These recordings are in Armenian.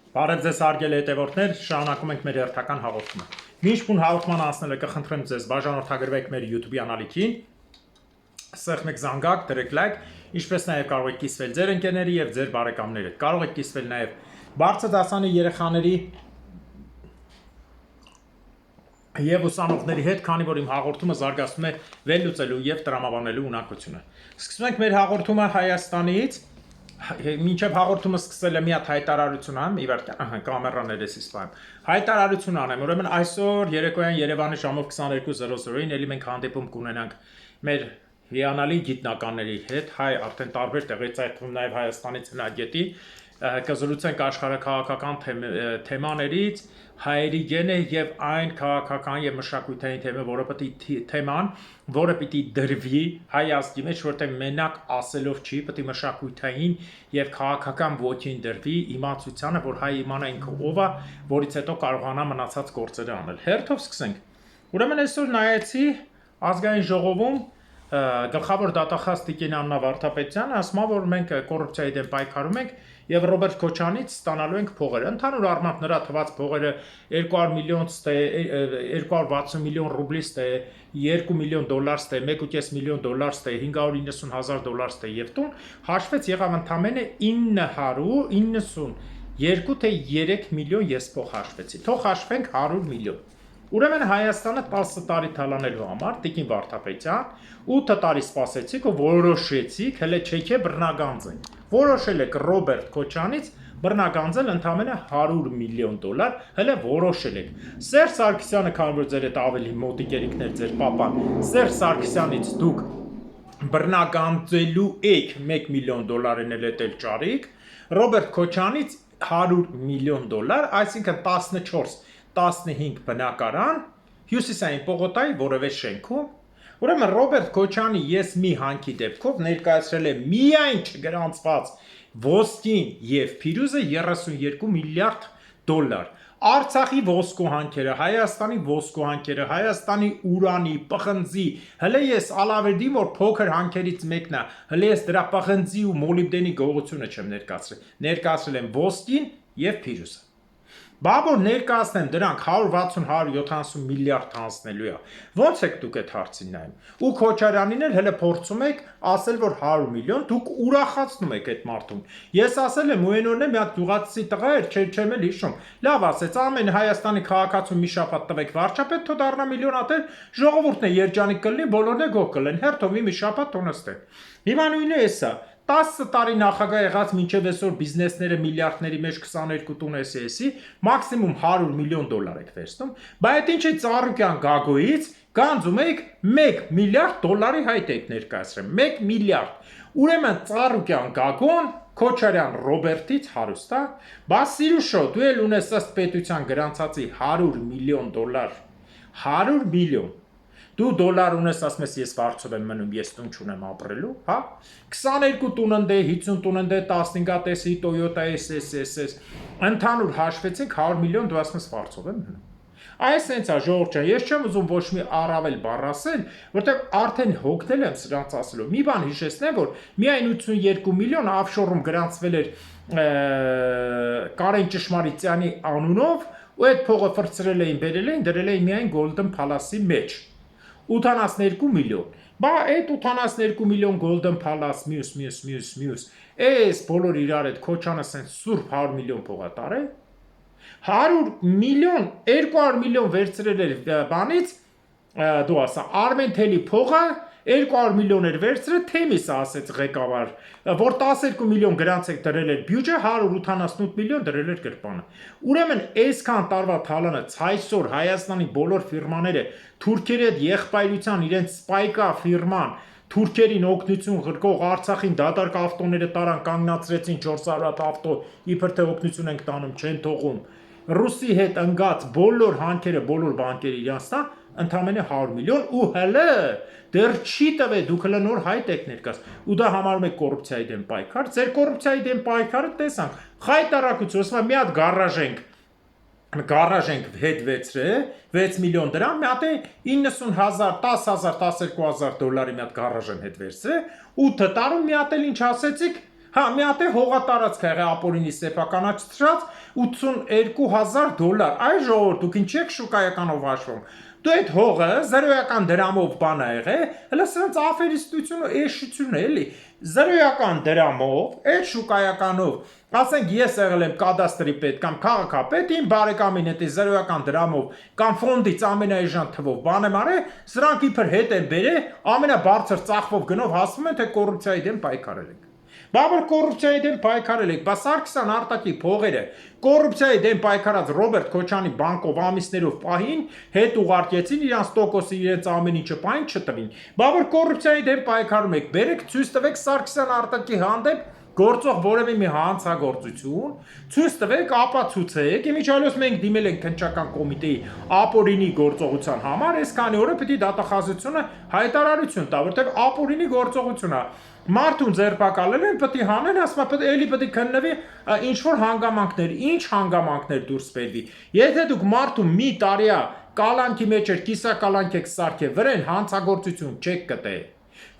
Բարև ձեզ հարգելի հետևորդներ, շարունակում ենք մեր հերթական հաղորդումը։ Մինչ բուն հաղորդման անցնելը կխնդրեմ ձեզ բաժանորդագրվեք մեր YouTube-ի անալիքին, սեղմեք զանգակ, դրեք լայք, ինչպես նաև կարող եք կիսվել ձեր ընկերների եւ ձեր բարեկամների հետ։ Կարող եք կիսվել նաև բարձր դասանի երեխաների եւ ուսանողների հետ, քանի որ իմ հաղորդումը զարգացնում է վերլուծելու եւ տրամաբանելու ունակությունը։ Սկսում ենք մեր հաղորդումը Հայաստանից։ Մինչև հաղորդումը սկսելը մի հատ հայտարարություն անեմ, իվերտ կամերաներ էսի սպայեմ։ Հայտարարություն անեմ, ուրեմն այսօր երեկոյան Երևանի ժամով 22:00-ին էլի մենք հանդիպում կունենանք մեր հիանալի գիտնականների հետ, հայ արդեն տարբեր տեղից, այդ թվում նաև Հայաստանից հնագետի, կզրուցենք աշխարհաքաղաքական թեմաներից, հայերի գենը եւ այն քաղաքական եւ մշակութային թեման, որը պիտի դրվի հայ ազգի մեջ, որտեղ մենակ ասելով չի, պիտի մշակութային եւ քաղաքական ոգին դրվի իմացությանը, որ հայ իմանա ինքը ով է, որից հետո կարողանա մնացած գործերը անել։ Հերթով սկսենք։ Ուրեմն այսօր նայեցի ազգային ժողովում գլխավոր դատախազ Տիկին Աննա Վարդապետյանը ասում է, որ մենք կոռուպցիայի դեմ պայքարում ենք եւ Ռոբերտ Քոչանից ստանալու ենք փողերը։ Ընդհանուր առմամբ նրա թված փողերը 200 միլիոն ստե 260 միլիոն ռուբլի ստե 2 միլիոն դոլար ստե 1.5 միլիոն դոլար ստե 590,000 դոլար ստե եւ տուն հաշվեց եղավ ընդամենը 992 թե 3 միլիոն ես փող հաշվեցի։ Թող հաշվենք 100 միլիոն։ Ուրեմն Հայաստանը 10 տարի թալանելու համար Տիկին Վարդապետյան 8 տարի սպասեցիք ու որոշեցիք, հələ չեք բռնագանձել։ Որոշել եք Ռոբերտ Քոչանից բռնագանձել ընդամենը 100 միլիոն դոլար, հələ որոշել եք։ Սերժ Սարգսյանը, քանի որ ձեր հետ ավելի մոտիկ երիկներ ձեր papan, Սերժ Սարգսյանից դուք բռնագանձելու եք 1 միլիոն դոլարին էլ էտել ճարիք, Ռոբերտ Քոչանից 100 միլիոն դոլար, այսինքն 14-15 բնակարան Հյուսիսային պողոտայի որևէ շենքում։ Ուրեմն Ռոբերտ Քոչյանի ես մի հանքի դեպքով ներկայացրել է միայն չգրանցված ոսկին եւ փիրուզը 32 միլիարդ դոլար։ Արցախի ոսկու հանքերը, Հայաստանի ոսկու հանքերը, Հայաստանի ուրանի, պղնձի, հələ ես Ալավերդի, որ փոքր հանքերից մեկն է, հələ ես դրա պղնձի ու մոլիբդենի գողությունը չեմ ներկայացրել։ Ներկայացրել եմ ոսկին եւ փիրուզը։ Բա որ ներկայացնեմ դրանք 160-170 միլիարդ հանձնելու է։ Ոնց եք դուք այդ հարցին նայում։ Ու Քոչարյանին էլ հələ փորձում եք ասել, որ 100 միլիոն, դուք ուրախացնում եք այդ մարդուն։ Ես ասել եմ, Ուենորն է մի հատ գյուղացի տղա էր, չեմ էլ հիշում։ Լավ ասեց, ամեն Հայաստանի քաղաքացու մի շաբաթ տվեք վարչապետ, թո դառնա միլիոնատեր, ժողովուրդն է երջանիկ կլինի, բոլորն է գող կլեն, հերթով մի շաբաթ տոնստե։ Հիմա նույնը էսա։ 10 տարի նախագահ եղած մինչև այսօր բիզնեսները միլիարդների մեջ 22 տուն էսի, մաքսիմում 100 միլիոն դոլար եք վերցնում, բայց այդ ինչի Ծառուկյան Գագոյից գանձում եք 1 միլիարդ դոլարի հայտ եք ներկայացրել, 1 միլիարդ։ Ուրեմն Ծառուկյան Գագոն Քոչարյան Ռոբերտից հարուստ է, բա Սիրուշո, դու էլ ունես ըստ պետության գրանցածի 100 միլիոն դոլար, 100 միլիոն։ Դու դոլար ունես, ասում ես ես վարձով եմ մնում, ես տուն չունեմ ապրելու, հա? 22 տուն ընդե, 50 տուն ընդե, 15-տեսի Toyota SS, ընդհանուր հաշվեցինք 100 միլիոն, դու ասում ես վարձով եմ մնում։ Այս հենց է ժողովուրդ ջան, ես չեմ ուզում ոչ մի առավել բառ ասել, որտեղ արդեն հոգնել եմ սրանց ասելով։ Մի բան հիշեցնեմ, որ միայն 82 միլիոն offshore-ում գրանցվել էր Կարեն Ճշմարիտյանի անունով, ու այդ փողը ֆրցրել էին, բերել էին, դրել էին միայն Golden Palace-ի մեջ։ 82 միլիոն, բա այդ 82 միլիոն Golden Palace մյուս, այս բոլոր իրար այդ Քոչանը սենց սուրբ 100 միլիոն փողատար է, 100 միլիոն, 200 միլիոն վերցրել էր բանից, դու ասա, Արմեն Թելի փողը 200 միլիոն էր վերցրել, Թեմիսը ասեց ղեկավար, որ 12 միլիոն գրանց եք դրել էր բյուջե, 188 միլիոն դրել էր գրպանը։ Ուրեմն այսքան տարվա թալանը այսօր Հայաստանի բոլոր ֆիրմաները թուրքերի հետ եղբայրության իրենց սպայկա ֆիրման թուրքերին օգնություն ղրկող Արցախին դատարկ ավտոները տարան կանգնացրեցին 400 հատ ավտո, իբր թե օգնություն ենք տանում, չեն թողում։ Ռուսի հետ ընկած բոլոր հանքերը, բոլոր բանկերը իրանցնա ընդամենը 100 միլիոն ու հələ դեռ չի տվել, դուք հələ նոր հայտ եք ներկաս ու դա համարում եք կոռուպցիայի դեմ պայքար, ձեր կոռուպցիայի դեմ պայքարը տեսանք, խայտարակություն, ասում եմ մի հատ գարաժ ենք հետ վեցրել, 6 միլիոն դրամ, մի հատ է 90,000, 10,000, 12,000 դոլարի մի հատ գարաժ են հետ վերցրել, 8 տարում մի հատ էլ ինչ ասեցիք, Հա, մի հատ է հողատարածք եղել ապօրինի սեփականացրած $82,000։ Այ ժողովուրդ, դուք ինչ եք շուկայականով հաշվում։ Դու այդ հողը 0-ական դրամով բան ա եղել, հələ սրանց աֆերիստություն ու էշություն է, էլի։ 0-ական դրամով, այդ շուկայականով, ասենք ես եղել եմ կադաստրի պետ կամ քաղաքապետ, իմ բարեկամին հետ 0-ական դրամով կամ ֆոնդից ամենաէժան թվով բան եմ արել, սրանք իբր հետ են բերել, ամենաբարձր ծախվով գնով հասնում են, թե կոռուպցիայի դեմ պայքարել ենք։ Բաբր կոռուպցիայի դեմ պայքարել եք, բա Սարգսյան Արտակի փողերը կոռուպցիայի դեմ պայքարած Ռոբերտ Քոչյանի բանկով ամիսներով պահին, հետ ուղարկեցին իրանց տոկոսը, իրենց ամեն ինչը պայն չտվին։ Բաբր կոռուպցիայի դեմ պայքարում եք, բերեք ցույց տվեք Սարգսյան Արտակի հանդեպ գործող որևէ մի հանցագործություն, ցույց տվեք, ապացուցեք, իմիջիայլոց մենք դիմել ենք քննչական կոմիտեի ապօրինի գործողության համար, այսքանի օրը պիտի դատախազությունը հայտարարություն տա, որտեղ ապօրինի գործողություն է։ Մարդուն ձերբակալել են, պետք է հանեն, ասում է, էլի պետք է քննվի ինչ որ հանգամանքներ, ինչ հանգամանքներ դուրս բերվի։ Եթե դուք մարդուն մի տարիա կալանքի մեջ էր կիսակալանք եք սարքել, վրեն հանցագործություն չեք գտել։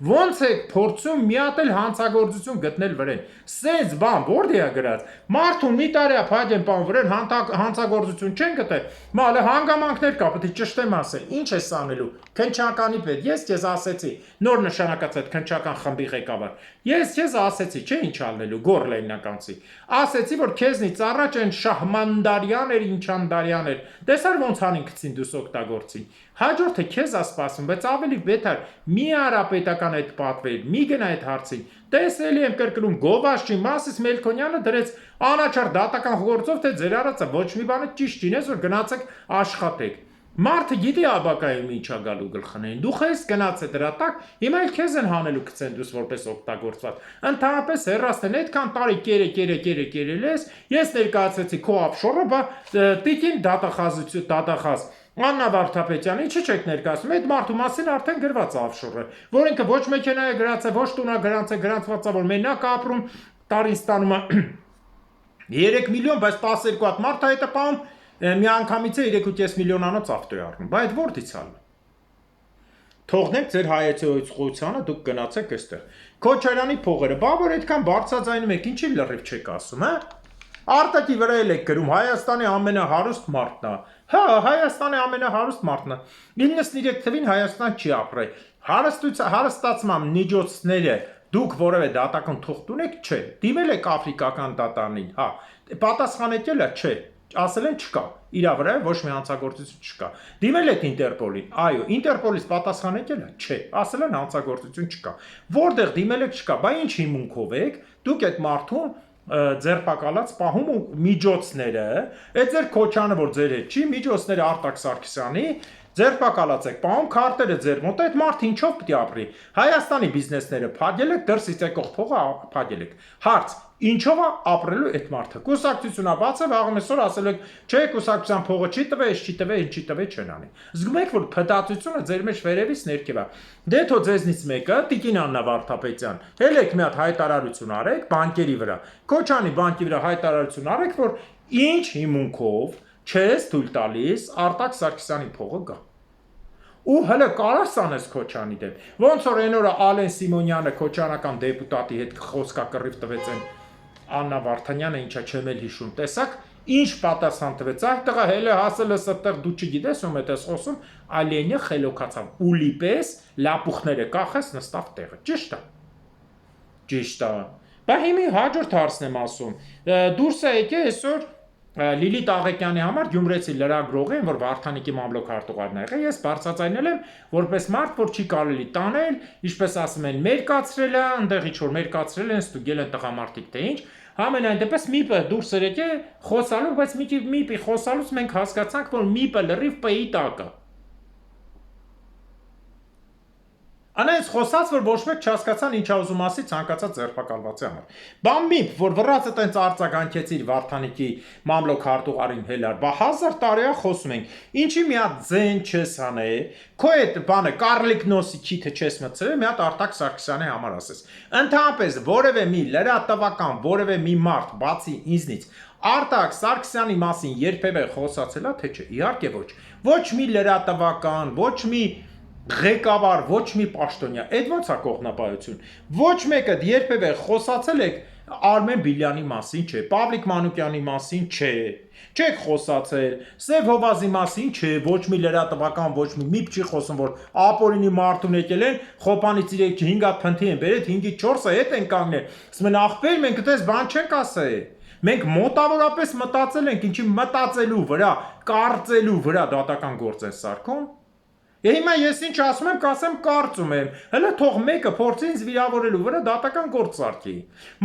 Ոնց եք փորձում մի հատ էլ հանցագործություն գտնել վրեն։ Սենց բան որտե՞ղ է գրած։ Մարդուն մի տարիա փայդեն բան վրեն հանցագործություն չեն գտել։ Մալը հանգամանքներ կա, պետք է ճշտեմ ասել։ Ինչ ես անելու։ Քնչականի պետ, ես քեզ ասեցի, նոր նշանակած այդ քնչական խմբի ղեկավար։ Ես քեզ ասեցի, չէ՞ ինչ անելու, գոր լայնականցի։ Ասեցի, որ քեզնից առաջ են Շահմանդարյաներ, Ինչանդարյաներ։ Տեսար ոնց հանին գցին դուս օգտագործին։ Հաջորդը քեզ է սպասում, բայց ավելի բետար մի արա պետական այդ պատվեր, մի գնա այդ հարցին։ Տեսելի եմ կրկնում Գովաշի Մասիս Մելքոնյանը դրեց անաչառ դատական գործով, թե ձեր արածը ոչ մի բանը ճիշտ չինես, որ գնացեք աշխատեք։ Մարդը գիտի աբակայում ինչա գալու գլխներին։ Դու խես գնաց է դրա տակ, հիմա էլ քեզ են հանելու գցեն դուս որպես օգտագործված։ Ընդհանրապես հեռաստեն այդքան տարի կերել ես, ես ներկայացրեցի քո ափշորը, բա տիկին դատախազ Աննա Վարդապետյանը ինչի՞ չեք ներկայացնում, այդ մարդու մասին արդեն գրված է ափշորը, որ ինքը ոչ մեքենա է գրած, ոչ տուն է գրանցված է, որ մենակ է ապրում, տարին ստանում է 3 միլիոն, բայց 12 հատ մարդ է հետը պահում, մի անգամից է 3.5 միլիոնանոց ավտո է առնում, բա այդ որտից ալը։ Թողնենք ձեր հայեցողությանը, դուք գնացեք այստեղ։ Քոչարյանի փողերը, բա որ այդքան բարձրաձայնում եք, ինչի լրիվ չեք ասում, հա։ Արտակի վրա էլ եք գրում Հայաստանի ամենահարուստ մարդն է։ Հա, Հայաստանի ամենահարուստ մարդն է։ 93 թվին Հայաստան չի ապրել։ Հարստացման միջոցները դուք որևէ դատական թուղթ ունեք, չէ։ Դիմել եք աֆրիկական դատարանին, հա։ Պատասխան եկել է, չէ։ Ասել են չկա։ Իրա վրա ոչ մի հանցագործություն չկա։ Դիմել եք Ինտերպոլին, այո, Ինտերպոլից պատասխան եկել է, չէ։ Ասել են հանցագործություն չկա։ Որտեղ դիմել եք չկա, բա ինչ հիմունքով եք, դուք այդ մարդուն ձերբակալած պահում ու միջոցները, այդ ձեր Քոչյանը, որ ձեր հետ չի, միջոցները Արտակ Սարգսյանի, ձերբակալած եք պահում, քարտերը ձեր մոտ, այդ մարդ ինչով պետք է ապրի։ Հայաստանի բիզնեսները փակել եք, դրսից եկող փողը փակել եք։ Հարց. ինչով է ապրելու այդ մարդը։ Կուսակցությունա բաց է, վաղը այսօր ասել եք, չէ, կուսակցության փողը չի տվել, չի տվել, ինչի տվել չեն անի։ Զգում եք, որ փտածությունը ձեր մեջ վերևից ներքև է։ Դե թո ձեզնից մեկը, Տիկին Աննա Վարդապետյան, հելեք մի հատ հայտարարություն արեք բանկերի վրա։ Քոչյանի բանկի վրա հայտարարություն արեք, որ ինչ հիմունքով չես թույլ տալիս Արտակ Սարգսյանի փողը գա։ Ու հələ կարաս անես Քոչյանի դեմ։ Ոնց որ այն օրը Ալեն Սիմոնյանը քոչյանական դեպուտատի հետ խոսքակռիվ տվեց այն Աննա Վարդանյանը, ինչա չեմ էլ հիշում, տեսակ, ինչ պատասխան տվեց, այդտեղը հելը հասել ես այդտեղ դու չգիտես ում հետ ես խոսում, Ալենը խելոքացավ, ուլի պես լապուխները կախես նստավ տեղը, ճիշտ է։ Ճիշտ է։ Բա հիմի հաջորդ հարցն եմ ասում, դուրս է եկել այսօր Լիլիթ Աղեկյանի համար Գյումրեցի լրագրող են, որ Վարդանիկի մամլոքարտուղարն է եղել, ես բարձրացնել եմ որպես մարդ, որ չի կարելի տանել, ինչպես ասում են, մերկացրել է, այնտեղ ինչ որ մերկացրել են, ստուգել են տղամարդիկ թե ինչ, համենայն դեպս միպը դուրս էր եկել խոսալու, բայց միպի խոսալուց մենք հասկացանք, որ միպը լրիվ ՊԻ տակ է։ Անայց խոսած, որ ոչ մեկ չհասկացան ինչա ուզում ասի ցանկացած ձերբակալվածի համար։ Բան միպ, որ վրացը տենց արձագանքեցիր Վարդանիկի մամլոք հարտուղարին հելար, բա 1000 տարիա խոսում ենք, ինչի մի հատ ձեն չես անել, քո այդ բանը Կարլիկնոսի քիթը չես մցրել, մի հատ Արտակ Սարգսյանի համար ասես։ Ընդհանրապես որևէ մի լրատվական, որևէ մի մարդ, բացի ինձնից, Արտակ Սարգսյանի մասին երբևէ խոսացել է, թե չէ, իհարկե ոչ։ Ոչ մի լրատվական, ոչ մի ղեկավար, ոչ մի պաշտոնյա, այդ ո՞նց է կողնապահություն։ Ոչ մեկը երբևէ խոսացել եք Արմեն Բիլյանի մասին չէ, Պավլիկ Մանուկյանի մասին չէ, չեք խոսացել, Սև Հովազի մասին չէ, ոչ մի լրատվական, ոչ մի չի խոսում, որ ապօրինի մարդուն եկել են, Խոպանից 5 հատ փնթի են բերել, 5-ից 4-ը հետ են կանգնել, ասում են ախպեր, մենք այդպես բան չենք ասել, մենք մոտավորապես մտածել ենք, ինչի մտածելու վրա, կարծելու վրա դատական գործ են սարքում, Եվ հիմա ես ինչ ասում եմ, կասեմ կարծում եմ, հələ թող մեկը փորձի ինձ վիրավորելու վրա դատական գործ սարքի։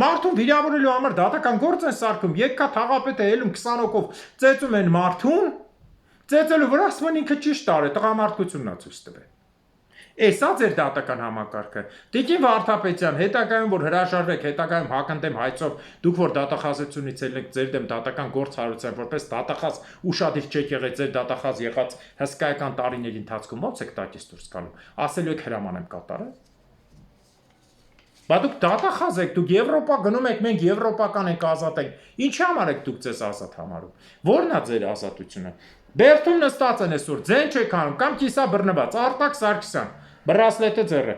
Մարդուն վիրավորելու համար դատական գործ են սարքում, եկա թաղապետը ելում 20 հոգով ծեծում են մարդուն, ծեծելու վրա ասում են ինքը ճիշտ արել, տղամարդկությունն է ցույց տվել։ Էսա ձեր դատական համակարգը։ Տիկին Վարդապետյան, հետագայում որ հրաժարվեք, հետագայում հակընդդեմ հայցով դուք որ դատախազությունից ելեք ձեր դեմ դատական գործ հարուցան, որպես դատախազ ուշադիր չեք եղել ձեր դատախազ եղած հսկայական տարիների ընթացքում ո՞նց եք տակից դուրս գալու։ Ասելու եք հրաման եմ կատարել։ Բա դուք դատախազ եք, դուք Եվրոպա գնում եք, մենք եվրոպական ենք ազատենք։ Ինչի համար եք դուք ձեզ ազատ համարում։ Որն է ձեր ազատությունը։ Բերդում նստած են այսօր, ձեն չեք անում, կամ կիսա բռնված, Արտակ Սարգսյան, բրասլետը ձեռը։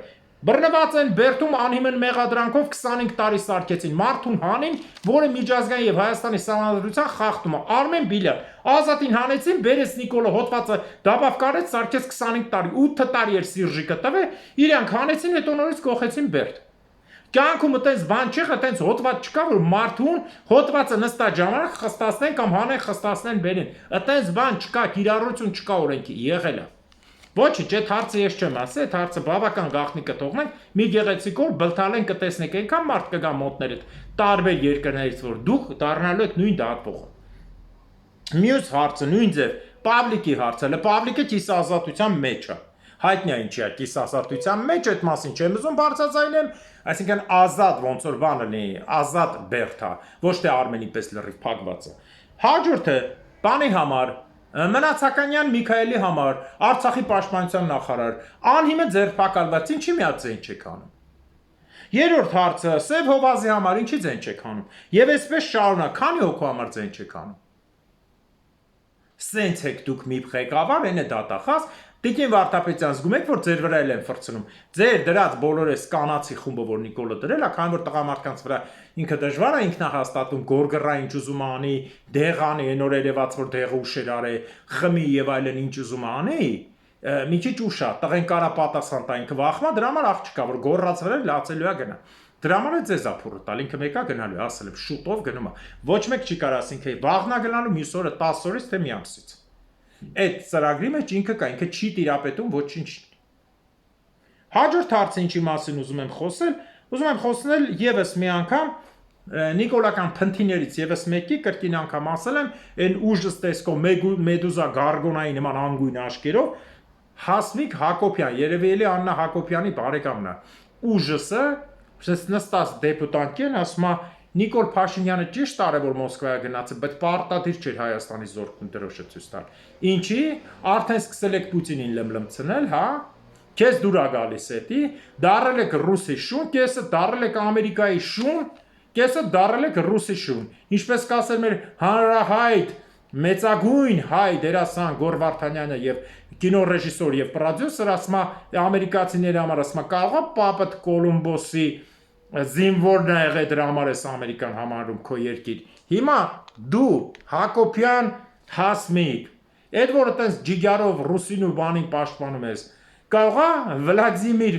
Բռնված են Բերդում անհիմն մեղադրանքով 25 տարի սարքեցին մարդուն հանին, որը միջազգային եւ Հայաստանի սահմանադրության խախտում է։ Արմեն Բիլյան, Ազատին հանեցին, Բերես Նիկոլը հոտվածը դաբավ կարեց, սարքեց 25 տարի, 8 տարի էր Սիրժիկը տվել, իրանք հանեցին, հետո նորից կողեցին Բերդ։ Կյանքում այտենց բան չի, այտենց հոտված չկա, որ մարդուն հոտվածը նստած ժամանակ խստացնեն կամ հանեն խստացնեն բերեն։ Այտենց բան չկա, կիրառություն չկա օրենքի, եղել է։ Ոչինչ, այդ հարցը ես չեմ ասի, այդ հարցը բավական գաղտնի կթողնենք, մի գեղեցիկ օր բլթալեն կտեսնեք, այնքան մարդ կգա մոտներդ տարբեր երկրներից, որ դուք դառնալու եք նույն դատվողը։ Մյուս հարցը նույն ձև, Պավլիկի հարցը, Պավլիկը կիսազատության մեջ է։ Հայտնի է ինչի է կիսազատության մեջ, այդ մասին չեմ ուզում բարձրացնեմ, այսինքն ազատ ոնց որ բանը լինի, ազատ Բերթա, ոչ թե Արմենի պես լրիվ փակվածը։ Հաջորդը բանի համար Մնացականյան Միքայելի համար, Արցախի պաշտպանության նախարար, անհիմն ձերբակալված, ինչի միած ձեն չեք անում։ Երրորդ հարցը, Սև Հովազի համար ինչի ձեն չեք անում։ Եվ այսպես շարունակ, քանի հոգու համար ձեն չեք անում։ Սենց եք դուք մի ղեկավար, այն է դատախազ, Տիկին Վարդապետյան, զգում եք, որ ձեր վրա են ֆրցնում։ Ձեր դրած բոլոր այս կանացի խումբը, որ Նիկոլը դրել է, քանի որ տղամարդկանց վրա ինքը դժվար է ինքնահաստատում, գորգռա ինչ ուզում անի, դեղանի, այն օր երևաց, որ դեղը ուշեր արե, խմի եւ այլն ինչ ուզում անի, մի քիչ ուշ է, տղեն կարա պատասխան տա, ինքը վախմա, դրա համար աղջկա, որ գորռած վրա լացելու է գնա։ Դրա համար է ձեզ ապուրը տալ, ինքը մեկա գնալու է, ասել եմ, շուտով գնում է։ Ոչ մեկ չի կարող ասին, թե վաղնա գնալու մյուս օրը 10 օրից թե մի ամսից։ Այդ ծրագրի մեջ ինքը կա, ինքը չի տիրապետում ոչինչ։ Հաջորդ հարցը ինչի մասին ուզում եմ խոսել եւս մի անգամ Նիկոլական փնթիներից եւս մեկի կրկին անգամ ասել եմ, այն ուժս տեսքով մեդուզա գարգոնայի նման անգույն աշկերով Հասմիկ Հակոբյան, երևի էլի Աննա Հակոբյանի բարեկամն է։ Ուժսը նստած դեպուտանտին ասում է Նիկոլ Փաշինյանը ճիշտ արել որ Մոսկվա գնաց, բայց պարտադիր չէր Հայաստանի զորքն դրոշը ցույց տալ։ Ինչի, արդեն սկսել եք Պուտինին լմլմցնել, հա։ Քեզ դուր է գալիս էդի, դարել եք ռուսի շուն, կեսը դարել եք Ամերիկայի շուն, կեսը դարել եք ռուսի շուն։ Ինչպես կասել մեր հանրահայտ մեծագույն հայ դերասան Գոր Վարդանյանը եւ կինոռեժիսոր եւ պրոդյուսեր ասում է ամերիկացիների համար ասում է կարող է պապդ Կոլումբոսի զինվորն է եղել դրա համար էս ամերիկան համարում քո երկիր։ Հիմա դու Հակոբյան Հասմիկ, այդ որ այտենց ջիգարով ռուսին ու բանին պաշտպանում ես, կարող է Վլադիմիր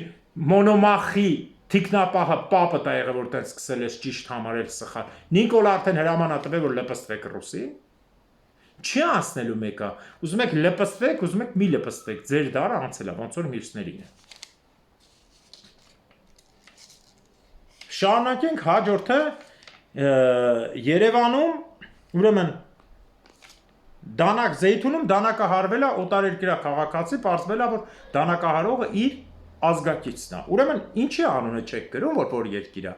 Մոնոմախի թիկնապահը պապը դա եղել որ այտենց սկսել ես ճիշտ համարել սխալ։ Նիկոլ արդեն հրաման ա տվել որ լպստվեք ռուսի։ Չի անցնելու մեկը։ Ուզում եք լպստվեք, ուզում եք մի լպստվեք, ձեր դարը անցել է, ոնց որ մյուսներին է։ Շարունակենք հաջորդը Երևանում, ուրեմն Դանակ Զեյթունում դանակը հարվել է օտարերկրյա քաղաքացի, պարզվել է որ դանակահարողը իր ազգակիցն է։ Ուրեմն ինչի անունը չեք գրում, որ երկիր է։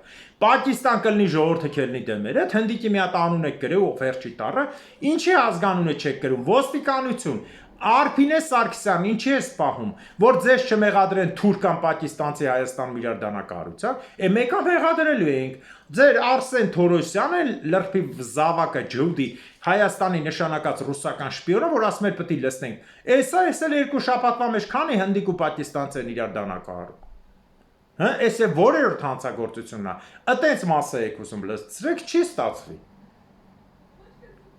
Պակիստան կլինի ժողովուրդը կելնի դեմերը, հնդիկի մի հատ անուն եք գրել ու վերջի տառը, ինչի ազգանունը չեք գրում, ոստիկանություն, Արփինե Սարգսյան, ինչի ես պահում, որ ձեզ չմեղադրեն թուրք կամ պակիստանցի Հայաստանում իրար դանակահարությամբ, մեկ մեղադրելու ենք։ Ձեր Արսեն Թորոսյանը լրբի զավակը ջուդի Հայաստանի նշանակած ռուսական շպիոնը, որ ասում էր պետք է լսնենք։ Էսա էլ երկու շաբաթվա մեջ քանի հնդիկ ու պակիստանցի են իրար դանակահարում։ Հա, այս է որերորդ հանցագործությունն է։ Այտենց մասը եք ուզում լցրեք, չի ստացվի։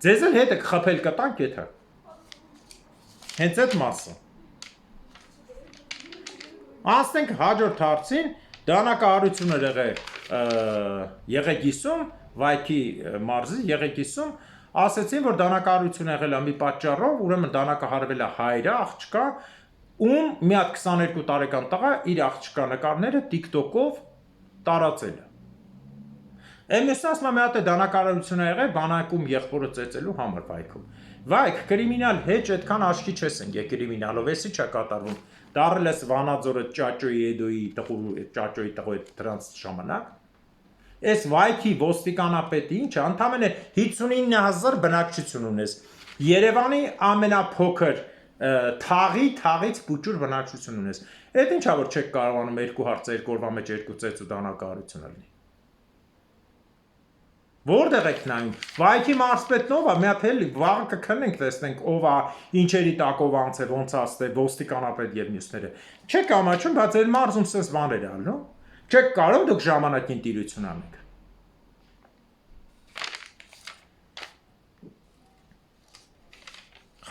Ձեզ էլ հետ եք խփել կտանք եթե։ Հենց այդ մասը։ Անցնենք հաջորդ հարցին, դանակահարությունը Եղեգիսում, Վայքի մարզի Եղեգիսում ասացին, որ դանակահարություն եղել է մի պատճառով, ուրեմն դանակահարվել է հայրը, աղջկա, ում մի հատ 22 տարեկան տղա իր աղջկա նկարները TikTok-ով տարածել է։ Մյուսն ասում է մի հատ է դանակահարություն ա եղել բանակում եղբորը ծեծելու համար Վայքում։ Վայք, կրիմինալ հեչ այդքան աչքի չես ընկե կրիմինալով, էսի չա կատարվում։ Դարել ես Վանաձորը Ճաճոյի Էդոյի տղու Ճաճոյի տղու դրանց ժամանակ։ Այս Վայքի ոստիկանապետի ինչ ընդամենը 59000 բնակչություն ունես։ Երևանի ամենափոքր թաղից փուճուր բնակչություն ունես։ Այդ ինչա որ չեք կարողանում երկու հարց երկու օրվա մեջ երկու ծեծ ու դանակահարություն լինի։ Որտեղ եք նայում։ Վայքի մարզպետն ով է, մի հատ էլի վաղը կքնենք տեսնենք ով է, ինչերի տակով անց է, ոնց աստ է, ոստիկանապետ եւ մյուսները։ Չեք ամաչում, բայց այդ մարզում սես բաներ ալ, նո։ Չեք կարող դուք ժամանակին տիրություն անեք։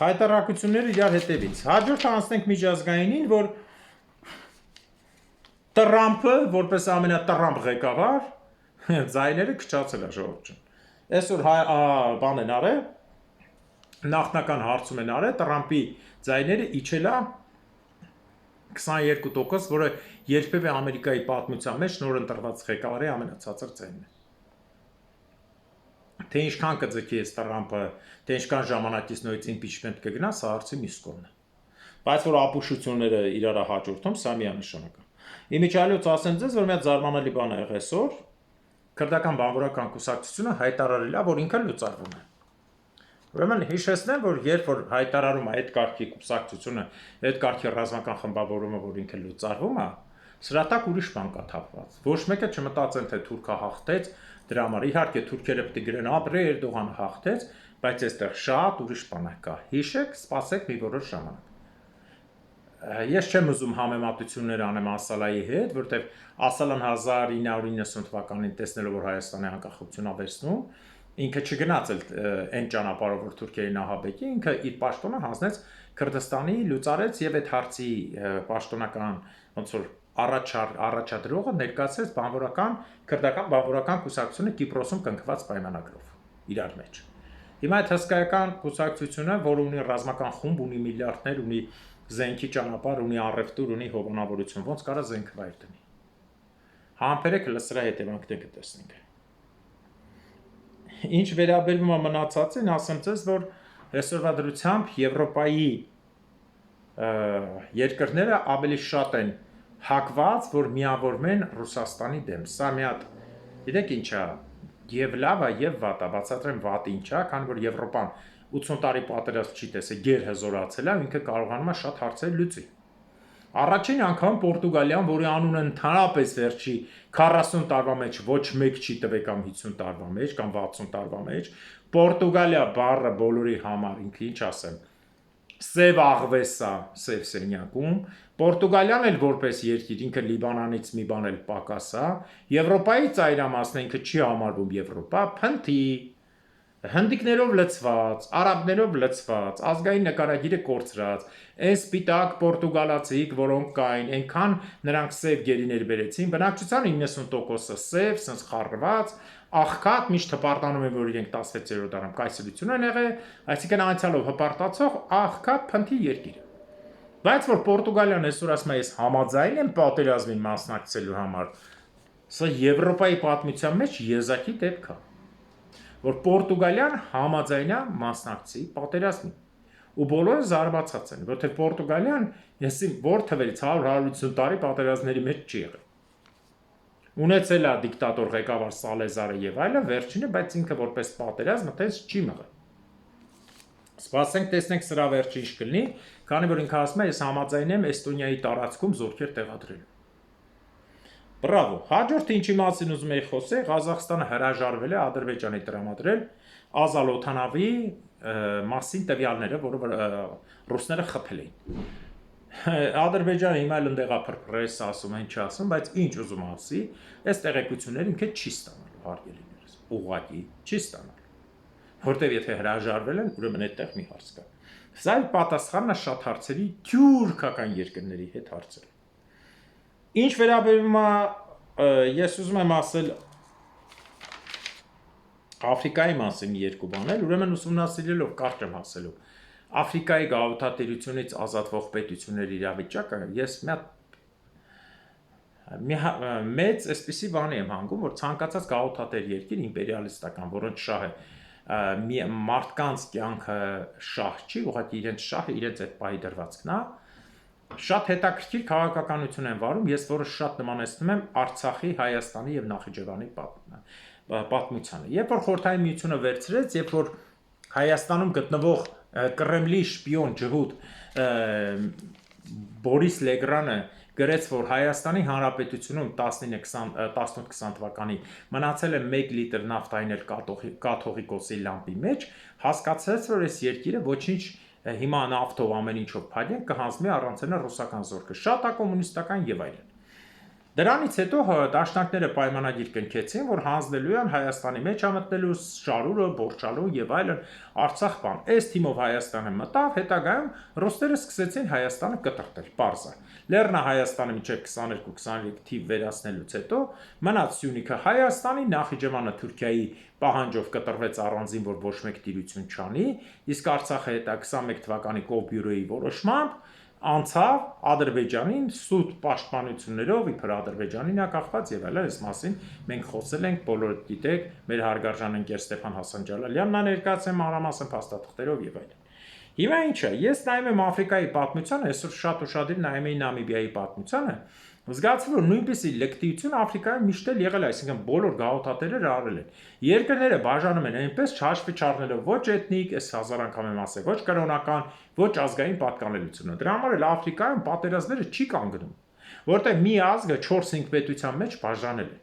Խայտարակությունները իրար հետևից։ Հաջորդ անցնենք միջազգայինին, որ Տրամփը, որպես ամենատրամփ ղեկավար, ձայները քչացել է ժողովրդին։ Այսօր բան են արել, նախնական հարցում են արել, Տրամփի ձայները իջել է 22%, որը երբևէ Ամերիկայի պատմության մեջ նոր ընտրված ղեկավարի ամենացածր ձայնն է։ Թե ինչքան կձգի այս Տրամփը, թե ինչքան ժամանակից նույնից impeachment կգնա, սա հարցի մյուս կողմն է։ Բայց որ ապուշությունները իրար հաջորդում, սա միանշանակ է։ Իմիջիալից ասեմ ձեզ, որ մի հատ զարմանալի բան է եղել այսօր, քրդական բանվորական կուսակցությունը հայտարարել է, որ ինքը լուծարվում է։ Ուրեմն հիշեցնեմ, որ երբ որ հայտարարում է այդ կարգի կուսակցությունը, այդ կարգի ռազմական խմբավորումը, որ ինքը լուծարվում է, սրա տակ ուրիշ բան կա թափված։ Ոչ մեկը չմտածեն, թե Թուրքը հաղթեց, դրա համար իհարկե թուրքերը պետք է գրեն ապրե Էրդողանը հաղթեց, բայց այստեղ շատ ուրիշ բան կա։ Հիշեք, սպասեք մի որոշ ժամանակ։ Ես չեմ ուզում համեմատություններ անեմ Ասալայի հետ, որտեղ Ասալան 1990 թվականին տեսնելով որ Հայաստանի անկախությունը վերցնում, ինքը չգնաց այն ճանապարհով որ Թուրքիայի նահաբեկի, ինքը իր պաշտոնը հանձնեց Քրդստանի, լուծարեց եւ այդ հարցի պաշտոնական ոնց որ առաջադրողը ներկայացրեց քրդական բանվորական կուսակցությունը Կիպրոսում կնքված պայմանագրով իրար մեջ։ Հիմա այդ հսկայական կուսակցությունը, որը ունի ռազմական խումբ, ունի միլիարդներ, ունի զենքի ճանապարհ, ունի առևտուր, ունի հովանավորություն, ոնց կարա զենքվայր դնի։ Համբերեք լսրա հետևանքները կտեսնենք։ Ինչ վերաբերվում է մնացածին, ասեմ ձեզ, որ այսօրվա դրությամբ Եվրոպայի երկրները ավելի շատ են հակված, որ միավորվեն Ռուսաստանի դեմ։ Սա մի հատ, գիտեք ինչա, եւ լավ է եւ վատ է, բացատրեմ վատը ինչա, քանի որ Եվրոպան 80 տարի պատերազմ չի տեսել, գերհզորացել է, ինքը կարողանում է շատ հարցեր լուծի։ Առաջին անգամ Պորտուգալիան, որի անունը ընդհանրապես վերջի 40 տարվա մեջ ոչ մեկ չի տվել կամ 50 տարվա մեջ կամ 60 տարվա մեջ, Պորտուգալիա բառը բոլորի համար ինքը ինչ ասեմ, սև աղվեսա, սև սենյակում, Պորտուգալիան էլ որպես երկիր, ինքը Լիբանանից մի բան էլ պակաս է, Եվրոպայի ծայրամասն ինքը չի համարվում Եվրոպա, փնթի, հնդիկներով լցված, արաբներով լցված, ազգային նկարագիրը կորցրած, այն սպիտակ պորտուգալացիք, որոնք կային, այնքան նրանք սև գերիներ բերեցին, բնակչության 90%-ը սև, սենց խառնված, աղքատ, միշտ հպարտանում են, որ իրենք 16-րդ դարում կայսրություն են եղել, այսինքն անցյալով հպարտացող աղքատ փնթի երկիր։ Բայց որ Պորտուգալիան այսօր ասում է, ես համաձայն եմ պատերազմին մասնակցելու համար, սա Եվրոպայի պատմության մեջ եզակի դեպք է, որ Պորտուգալիան համաձայնա մասնակցի պատերազմին։ Ու բոլորը զարմացած են, որտեղ Պորտուգալիան, եսի որ թվերից 100-150 տարի պատերազմների մեջ չի եղել։ Ունեցել է դիկտատոր ղեկավար Սալեզարը եւ այլը, վերջինը, բայց ինքը որպես պատերազմ այդպես չի մղել։ Սպասենք տեսնենք սրա վերջը ինչ կլինի, քանի որ ինքը ասում է, ես համաձայն եմ Էստոնիայի տարածքում զորքեր տեղադրելու։ Բրավո։ Հաջորդը ինչի մասին ուզում եի խոսել, Ղազախստանը հրաժարվել է Ադրբեջանի տրամադրել Ազալ օդանավի մասին տվյալները, որը ռուսները խփել էին։ Ադրբեջանը հիմա էլ ընդեղա փրփրես ասում, ինչ ասում, բայց ինչ ուզում ասի, այս տեղեկությունները ինքը չի ստանալու հարգելիներս, ուղղակի չի ստանալու։ Որտեւ եթե հրաժարվել են, ուրեմն այդտեղ մի հարց կա։ Սա էլ պատասխանն է շատ հարցերի թյուրքական երկրների հետ հարցեր։ Ինչ վերաբերում է, ես ուզում եմ ասել Աֆրիկայի մասին երկու բաներ, ուրեմն ուսումնասիրելով կարճ եմ հասելու։ Աֆրիկայի գաղութատիրությունից ազատվող պետությունների իրավիճակը ես մեծ այսպիսի բանի եմ հանգում, որ ցանկացած գաղութատեր երկիր իմպերիալիստական, որոնց շահը մարդկանց կյանքը շահ չի, ուղղակի իրենց շահը իրենց այդ պահի դրվածքն է, շատ հետաքրքիր քաղաքականություն են վարում, ես որը շատ նմանեցնում եմ Արցախի, Հայաստանի եւ Նախիջևանի պատմությանը։ Երբ որ Խորհրդային Միությունը վերցրեց, երբ որ Հայաստանում գտնվող Կրեմլի շպիոն ջհուդ Բորիս Լեգրանը գրեց, որ Հայաստանի Հանրապետությունում 19-20 թվականին մնացել է 1 լիտր նավթային կաթողիկոսի լամպի մեջ, հասկացրեց, որ այս երկիրը ոչինչ հիմա նավթով ամեն ինչով փակեն կհանձնվի առանցենը ռուսական զորքը, շատ է կոմունիստական եւ այլն։ Դրանից հետո դաշնակները պայմանագիր կնքեցին, որ հանձնելու են Հայաստանի մեջ մտնելու շարուրը, Բորչալու եւ այլն Արցախ բան։ Այս թիմով Հայաստանը մտավ, հետագայում ռուսները սկսեցին Հայաստանը կտրտել, պարզը։ Լեռնա Հայաստանը մինչև 22-23 թիվ վերացնելուց հետո մնաց Սյունիքը Հայաստանի, Նախիջևանը Թուրքիայի պահանջով կտրվեց առանձին, որ ոչ մեկ տիրություն չանի, իսկ Արցախը հետա 21 թվականի Կովբյուրոյի որոշմամբ անցավ Ադրբեջանին սուտ պաշտպանություններով իբր Ադրբեջանին է կախված եւ այլն, այս մասին մենք խոսել ենք, բոլորը գիտեք, մեր հարգարժան ընկեր Ստեփան Հասանջալալյանն է ներկայացել մանրամասն փաստաթղթերով եւ այլն։ Հիմա ինչ է, ես նայում եմ Աֆրիկայի պատմությանը, այսօր շատ ուշադիր նայում եմ Նամիբիայի պատմությանը, զգացվում որ նույնպիսի լկտիություն Աֆրիկայում միշտ էլ եղել է, այսինքն բոլոր գաղութատերերը արել են։ Երկրները բաժանում են այնպես հաշվի չառնելով ոչ էթնիկ, այս հազար անգամ եմ ասել, ոչ կրոնական, ոչ ազգային պատկանելությունը։ Դրա համար էլ Աֆրիկայում պատերազմները չի կանգնում, որտեղ մի ազգը 4-5 պետության մեջ բաժանել է։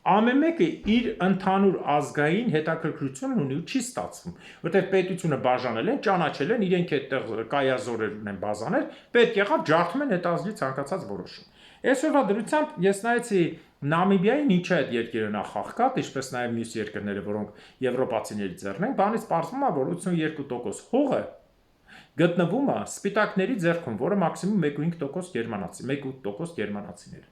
Ամեն մեկը իր ընդհանուր ազգային հետաքրքրությունն ունի ու չի ստացվում, որտեղ պետությունը բաժանել են, ճանաչել են, իրենք այդտեղ կայազորեր ունեն բազաներ, պետք եղավ ջարդում են այդ ազգի ցանկացած որոշում։ Այսօրվա դրությամբ ես նայեցի Նամիբիային ինչա այդ երկիրը նախախկատ, ինչպես նաև մյուս երկրները, որոնք եվրոպացիների ձեռն են, բանից պարզվում է, որ 82% հողը գտնվում է սպիտակների ձեռքում, որը մաքսիմում 1.5% գերմանացի, 1.8% գերմանացիներ։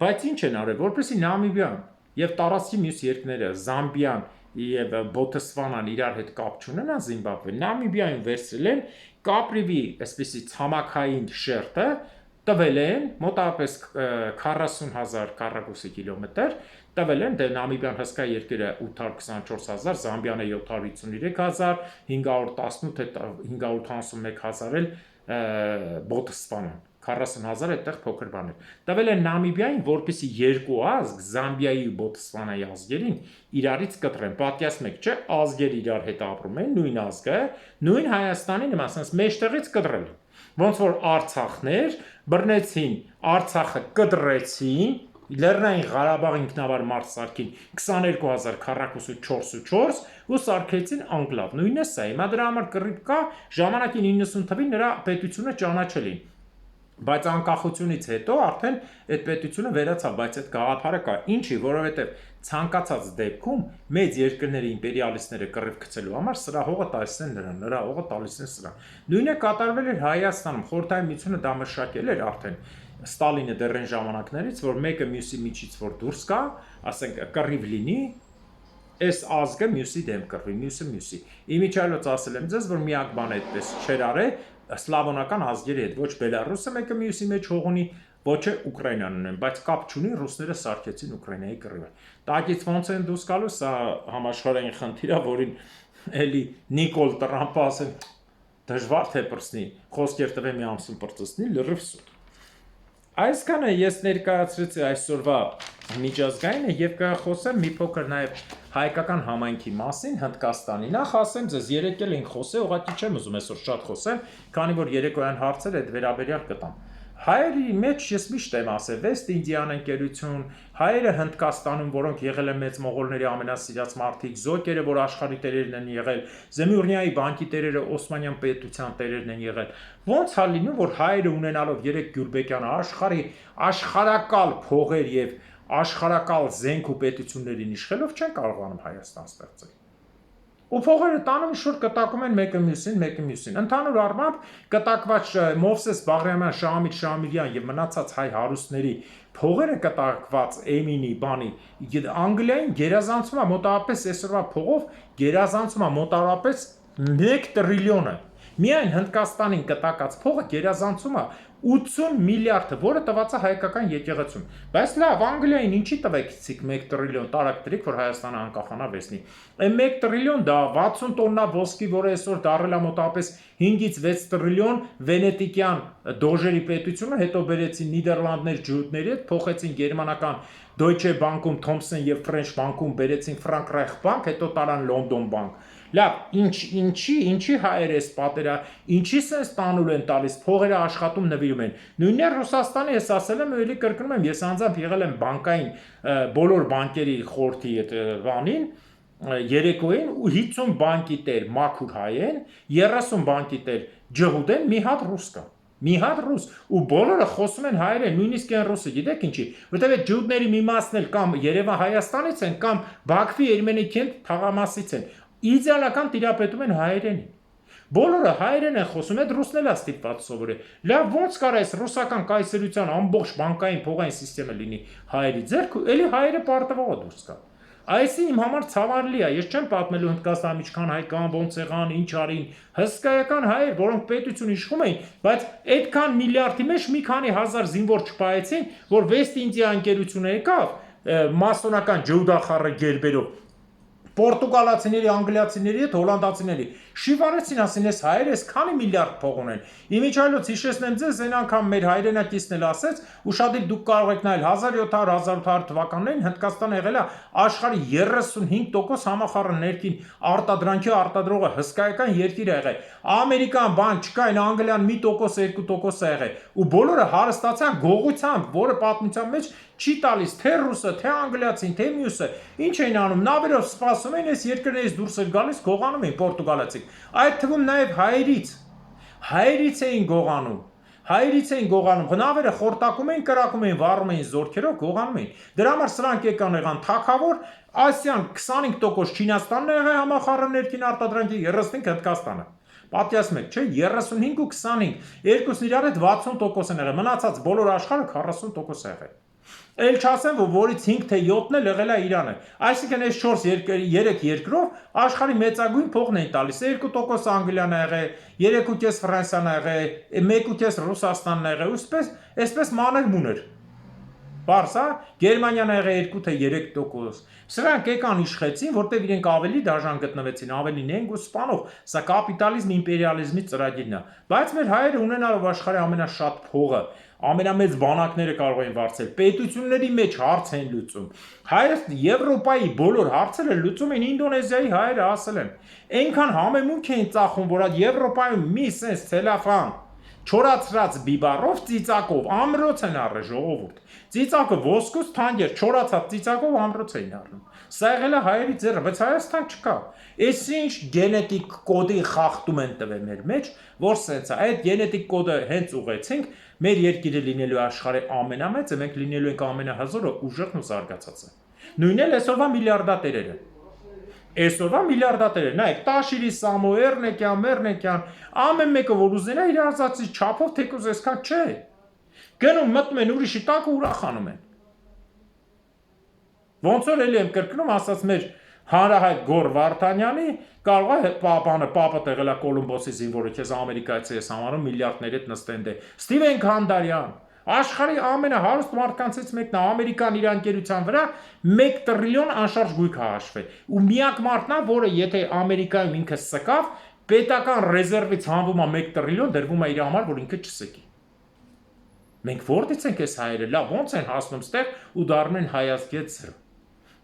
Բայց ինչ են արել, որպեսզի Նամիբիան եւ տարածքի մյուս երկրները, Զամբիան եւ Բոտսվանան իրար հետ կապ չունենան Զիմբաբվեն, Նամիբիայում վերցրել են Կապրիվի, այսպեսի ցամաքային շերտը, տվել են մոտավորապես 40,000 քառակուսի կիլոմետր, տվել են, դե Նամիբիան հսկա երկիր է 824,000, Զամբիան է 753,000, 551,000 էլ Բոտսվանան 40,000 այդտեղ փոքր բաներ։ Տվել են Նամիբիային, որպեսզի երկու ազգ, Զամբիայի ու Բոտսվանայի ազգերին իրարից կտրեն։ Պատկերացնեք, չէ, ազգեր իրար հետ ապրում են, նույն ազգը, նույն Հայաստանի նման, ասես մեջտեղից կտրել։ Ոնց որ Արցախներ բռնեցին, Արցախը կտրեցին, Լեռնային Ղարաբաղ ինքնավար մարզ սարքին 22,000 քառակուսու 4x4 ու սարքեցին անկլավ։ Նույնն է սա։ Հիմա դրա համար կռիվ կա, ժամանակի 90 թվին նրա պետությունը ճանաչել էին։ Բայց անկախությունից հետո արդեն այդ պետությունը վերացավ, բայց այդ գաղափարը կա։ Ինչի, որովհետև ցանկացած դեպքում մեծ երկրների իմպերիալիստները կռիվ գցելու համար սրա հողը տալիս են նրան, նրա հողը տալիս են սրան։ Նույնը կատարվել էր Հայաստանում, Խորհրդային Միությունը դա մշակել էր արդեն Ստալինը դեռ այն ժամանակներից, որ մեկը մյուսի միջից որ դուրս գա, ասենք կռիվ լինի, այս ազգը մյուսի դեմ կռվի, մյուսը մյուսի։ Իմիջիայլոց ասել եմ ձեզ, որ միակ բան այդպես չեր արել սլավոնական ազգերի հետ, ոչ Բելարուսը մեկը մյուսի մեջ հող ունի, ոչ է Ուկրաինան ունեն, բայց կապ չունի, ռուսները սարքեցին Ուկրաինայի կռիվը։ Տակից ոնց են դուրս գալու, սա համաշխարհային խնդիր է, որին էլի Նիկոլ Տրամպը ասել դժվար թե պրծնի, խոսքեր տվե մի ամսում պրծնի, լրիվ սուտ։ Այսքանը ես ներկայացրեցի այսօրվա միջազգայինը եւ կխոսեմ մի փոքր նաեւ հայկական համայնքի մասին Հնդկաստանի։ Նախ ասեմ ձեզ, երեկ էլ ենք խոսել, ուղղակի չեմ ուզում այսօր շատ խոսեմ, քանի որ երեկոյան հարցեր այդ վերաբերյալ կտամ։ Հայերի մեջ ես միշտ եմ ասել, West Indian ընկերություն, հայերը Հնդկաստանում, որոնք եղել են մեծ մողոլների ամենասիրած մարդիկ, զոկերը, որ աշխարհի տերերն են եղել, Զեմյուրնիայի բանկի տերերը Օսմանյան պետության տերերն են եղել։ Ոնց է լինում, որ հայերը ունենալով Երեք Գյուլբեկյանը աշխարհի աշխարհակալ փողեր եւ աշխարհակալ զենք ու պետություններին իշխելով չեն կարողանում Հայաստան ստեղծել։ Ու փողերը տանում ինչ-որ կտակում են մեկը մյուսին։ Ընդհանուր առմամբ կտակված Մովսես Բաղրամյան, Շահամիտ Շահամիրյան եւ մնացած հայ հարուստների փողերը կտակված Էմինի բանի Անգլիային գերազանցում է մոտավորապես այսօրվա փողով գերազանցում է մոտավորապես 1 տրիլիոնը։ Միայն Հնդկաստանին կտակած փողը գերազանցում է 80 միլիարդ, որը տված է հայկական եկեղեցուն։ Բայց լավ, Անգլիային ինչի տվեցիք 1 տրիլիոն տարակտրիկ, որ Հայաստանը անկախանա վեսնի։ Այն 1 տրիլիոն դա 60 տոննա ոսկի, որը այսօր դառել է մոտավորապես 5-ից 6 տրիլիոն վենետիկյան դոժերի պետությունը, հետո բերեցին Նիդերլանդներ ջհուդների հետ, փոխեցին գերմանական Deutsche Bank-ում, Thomson եւ French Bank-ում բերեցին Frankreich Bank, հետո տարան London Bank։ Լավ, ինչի հայեր էս պատերա, ինչի sense տանուլ են տալիս, փողերը աշխատում նվիրում են։ Նույնն Ռուսաստանի ես ասել եմ, էլի կրկնում եմ, ես անձամբ եղել եմ բանկային բոլոր բանկերի խորհրդի այդ բանին, երեկոյին ու 50 բանկի տեր մաքուր հայ են, 30 բանկի տեր ջհուդ են, մի հատ ռուս կա։ Մի հատ ռուս ու բոլորը խոսում են հայերեն, նույնիսկ այն ռուսը, գիտեք ինչի, որտեղ այդ ջհուդների մի մասն էլ կամ Երևան Հայաստանից են, կամ Բաքվի Էրմենիքեն թաղամասից են։ Իդեալական տիրապետում են հայերենին։ Բոլորը հայերեն են խոսում, այդ ռուսն էլ է ստիպված սովորել։ Լավ, ոնց կարա այս ռուսական կայսրության ամբողջ բանկային փողային համակարգը լինի հայերի ձեռքում, էլի հայերը պարտվողը դուրս կա։ Այսինքն իմ համար ցավալի է, ես չեմ պատմելու Հնդկաստանում ինչքան հայ կան, ոնց եղան, ինչ արին, հսկայական հայեր, որոնք պետություն իշխում էին, բայց այդքան միլիարդի մեջ մի քանի հազար զինվոր չպայեցին, որ West India ընկերությունը եկավ, մասոնական ջհուդախառը գերբերով Պորտուգալացիների, անգլիացիների հետ հոլանդացիների շիվարեցին, ասին, այս հայերը այս քանի միլիարդ փող ունեն։ Իմիջիայլոց հիշեցնեմ ձեզ, այն անգամ մեր հայրենակիցն էլ ասեց, ուշադիր դուք կարող եք նայել 1700-1800 թվականներին Հնդկաստանը եղել է աշխարհի 35% համախառն ներքին արտադրանքի արտադրողը, հսկայական երկիր է եղել։ Ամերիկան բան չկա, այն Անգլիան 1%, 2% է եղել։ Ու բոլորը հարստացան գողությամբ, որը պատմության մեջ չի տալիս թե ռուսը, թե անգլիացին, թե մյուսը։ Ինչ էին անում, նավերով սպասում էին, այս երկրներից դուրս էր գալիս, գողանում էին պորտուգալացիք։ Այդ թվում նաև հայերից էին գողանում, նավերը խորտակում էին, կրակում էին, վառում էին զորքերով, գողանում էին։ Դրա համար սրանք եղան թագավոր, Ասիան 25% Չինաստանն է եղել համախառն ներքին արտադրանքի, 35% Հնդկաստանը։ Պատկերացնում եք, չէ, 35 ու 25, երկուսն իրար հետ 60% են եղել, մնացած բոլոր աշխարհը 40% է եղել։ Էլ չասեմ, որից 5 թե 7-ն էլ եղել է Իրանը։ Այսինքն այս 3 երկրով աշխարհի մեծագույն փողն էին տալիս։ 2% Անգլիան է եղել, 3.5 Ֆրանսիան է եղել, 1.5 Ռուսաստանն է եղել, ու այսպես մանր մուներ։ Պարզ է, Գերմանիան է եղել 2 թե 3%։ Սրանք եկան իշխեցին, որտեղ իրենք ավելի դաժան գտնվեցին, ավելի նենգ ու սպանող։ Սա կապիտալիզմ իմպերիալիզմի ծրագիրն է։ Բայց մեր հայերը ունենալով աշխարհի ամենաշատ փողը, ամենամեծ բանակները կարող են վարձել, պետությունների մեջ հարց են լուծում։ Հայերը Եվրոպայի բոլոր հարցերը լուծում են Ինդոնեզիայի հայերը, ասել են։ Այնքան համեմունք էին ծախում, որ այդ Եվրոպայում մի sense ցելոֆան չորացրած բիբարով ծիծակով ամրոց են առել ժողովուրդ։ Ծիծակը ոսկուց թանկ էր, չորացած ծիծակով ամրոց էին առնում։ Սա եղել է հայերի ձեռը, բայց Հայաստան չկա։ Այս ինչ գենետիկ կոդի խախտում են տվել մեր մեջ, որ սենց է։ Այդ գենետիկ կոդը հենց ուղեցինք, մեր երկիրը լինելու է աշխարհի ամենամեծը, մենք լինելու ենք ամենահզորը, ուժեղն ու զարգացածը։ Նույնն էլ այսօրվա միլիարդատերերը։ Այսօրվա միլիարդատերերը, նայեք, Տաշիրի, Սամոյ, Մերնեկյան, ամեն մեկը որ ուզենա իր արածի չափով թեկուզ այսքան չէ։ Գնում մտնում են ուրիշի տակը ուրախանում են։ Ոնց որ էլի եմ կրկնում, ասած մեր հանրահայտ Գոր Վարդանյանի կարող է պապը տեղելա Կոլումբոսի զինվորը, քեզ ամերիկայից ես համարում միլիարդների հետ նստեն դե։ Ստիվեն Քանդարյան, աշխարհի ամենահարուստ մարդկանցից մեկն է, Ամերիկան իր անկերության վրա 1 տրիլիոն անշարժ գույք է հաշվել։ Ու միակ մարդն է, որը եթե Ամերիկայում ինքը սկավ, պետական ռեզերվից հանվում է 1 տրիլիոն, դրվում է իր համար, որ ինքը չսկի։ Մենք որտից ենք այս հայերը, լավ, ոնց են հասնում ստեղ ու դառնում են հայազգետ։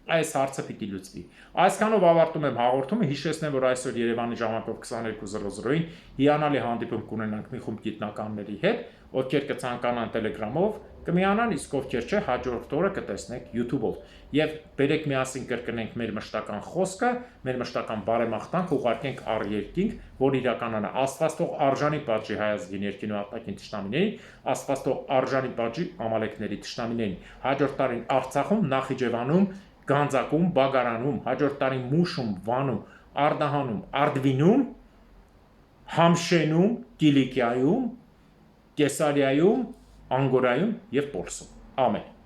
Այս հարցը պիտի լուծվի։ Այսքանով ավարտում եմ հաղորդումը, հիշեցնեմ, որ այսօր Երևանի ժամանակով 22:00-ին հիանալի հանդիպում կունենանք մի խումբ գիտնականների հետ, ովքեր կցանկանան Telegram-ով կմիանան, իսկ ովքեր չէ, հաջորդ օրը կտեսնեք YouTube-ով։ Եվ բերեք միասին կրկնենք մեր մշտական խոսքը, մեր մշտական բարեմաղթանք ուղարկենք առ երկինք, որ իրականանա։ Աստված թող արժանի պատժի հայ ազգին երկին ու ապակին թշնամիներին, Աստված թող արժանի պատժի ամալեկների թշնամիներին։ Հաջորդ տարին Արցախում, Նախիջևանում, Գանձակում, Բագարանում, հաջորդ տարին Մուշում, Վանում, Արդահանում, Արդվինում, Համշենում, Կիլիկիայում, Կեսարիայում, Անգորայում և Պոլսում։ Ամեն։